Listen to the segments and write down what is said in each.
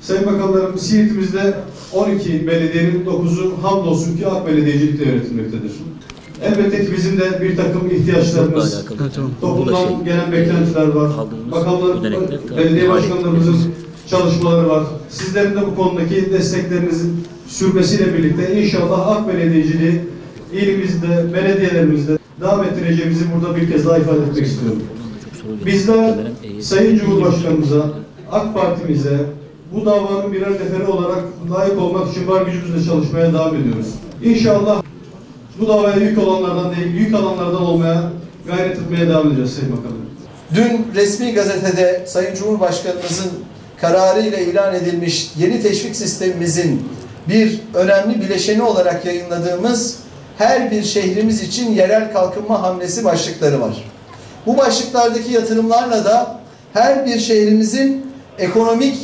Sayın Bakanlarım, Siirt'imizde 12 belediyenin 9'u hamdolsun ki AK belediyecilikle yönetilmektedir. Elbette ki bizim de bir takım ihtiyaçlarımız, toplumdan gelen beklentiler var. Bakanlar, belediye başkanlarımızın çalışmaları var. Sizlerin de bu konudaki desteklerinizin sürmesiyle birlikte inşallah AK belediyeciliği ilimizde, belediyelerimizde devam ettireceğimizi burada bir kez daha ifade etmek istiyorum. Bizler Sayın Cumhurbaşkanımıza, AK Parti'mize, bu davanın birer neferi olarak layık olmak için var gücümüzle çalışmaya devam ediyoruz. İnşallah bu davaya yük olanlardan değil, yük alanlardan olmaya gayret etmeye devam edeceğiz Sayın Bakanım. Dün resmi gazetede Sayın Cumhurbaşkanımızın kararıyla ilan edilmiş yeni teşvik sistemimizin bir önemli bileşeni olarak yayınladığımız her bir şehrimiz için yerel kalkınma hamlesi başlıkları var. Bu başlıklardaki yatırımlarla da her bir şehrimizin ekonomik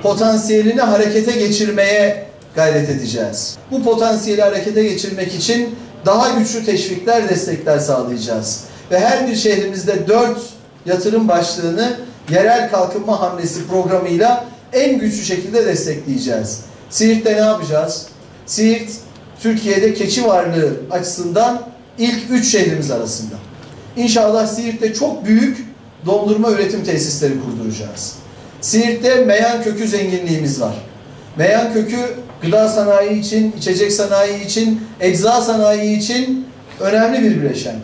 potansiyelini harekete geçirmeye gayret edeceğiz. Bu potansiyeli harekete geçirmek için daha güçlü teşvikler, destekler sağlayacağız. Ve her bir şehrimizde 4 yatırım başlığını yerel kalkınma hamlesi programıyla en güçlü şekilde destekleyeceğiz. Siirt'te ne yapacağız? Siirt, Türkiye'de keçi varlığı açısından ilk 3 şehrimiz arasında. İnşallah Siirt'te çok büyük dondurma üretim tesisleri kurduracağız. Siirt'te meyan kökü zenginliğimiz var. Meyan kökü gıda sanayi için, içecek sanayi için, ecza sanayi için önemli bir bileşen.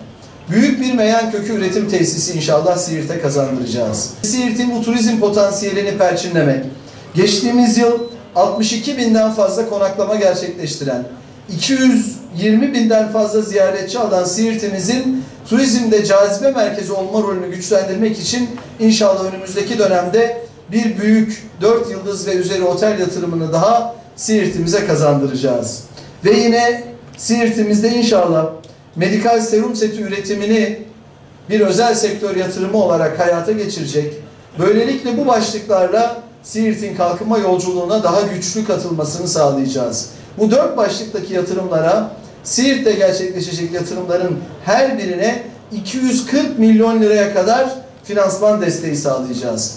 Büyük bir meyan kökü üretim tesisi inşallah Siirt'e kazandıracağız. Siirt'in bu turizm potansiyelini perçinlemek, geçtiğimiz yıl 62 binden fazla konaklama gerçekleştiren, 220 binden fazla ziyaretçi alan Siirt'imizin turizmde cazibe merkezi olma rolünü güçlendirmek için inşallah önümüzdeki dönemde bir büyük 4 yıldız ve üzeri otel yatırımını daha Siirt'imize kazandıracağız. Ve yine Siirt'imizde inşallah medikal serum seti üretimini bir özel sektör yatırımı olarak hayata geçirecek. Böylelikle bu başlıklarla Siirt'in kalkınma yolculuğuna daha güçlü katılmasını sağlayacağız. Bu 4 başlıktaki yatırımlara, Siirt'te gerçekleşecek yatırımların her birine 240 milyon liraya kadar finansman desteği sağlayacağız.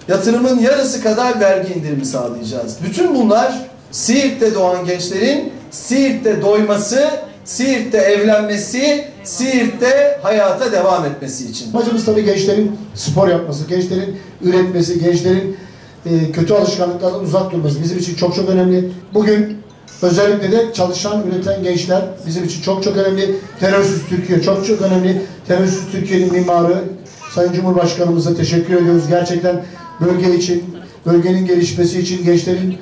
Yatırımın yarısı kadar vergi indirimi sağlayacağız. Bütün bunlar Siirt'te doğan gençlerin Siirt'te doyması, Siirt'te evlenmesi, Siirt'te hayata devam etmesi için. Amacımız tabii gençlerin spor yapması, gençlerin üretmesi, gençlerin kötü alışkanlıklardan uzak durması bizim için çok çok önemli. Bugün özellikle de çalışan, üreten gençler bizim için çok çok önemli. Terörsüz Türkiye çok çok önemli. Terörsüz Türkiye'nin mimarı Sayın Cumhurbaşkanımıza teşekkür ediyoruz. Gerçekten bölge için, bölgenin gelişmesi için, gençlerin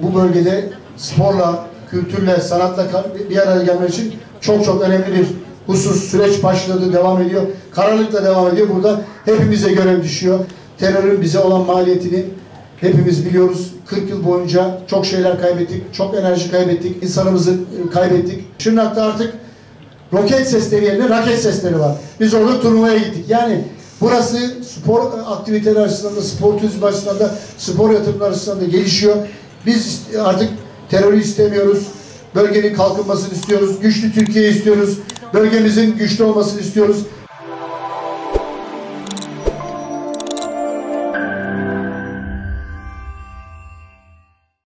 bu bölgede sporla, kültürle, sanatla bir araya gelmek için çok çok önemli bir husus. Süreç başladı, devam ediyor. Kararlılıkla devam ediyor. Burada hepimize görev düşüyor. Terörün bize olan maliyetini hepimiz biliyoruz. 40 yıl boyunca çok şeyler kaybettik, çok enerji kaybettik, insanımızı kaybettik. Şırnak'ta artık roket sesleri yerine raket sesleri var. Biz orada turnuvaya gittik. Yani burası spor aktiviteleri açısından da, spor turizmi açısından da, spor yatırımları açısından da gelişiyor. Biz artık terörü istemiyoruz. Bölgenin kalkınmasını istiyoruz. Güçlü Türkiye istiyoruz. Bölgemizin güçlü olmasını istiyoruz.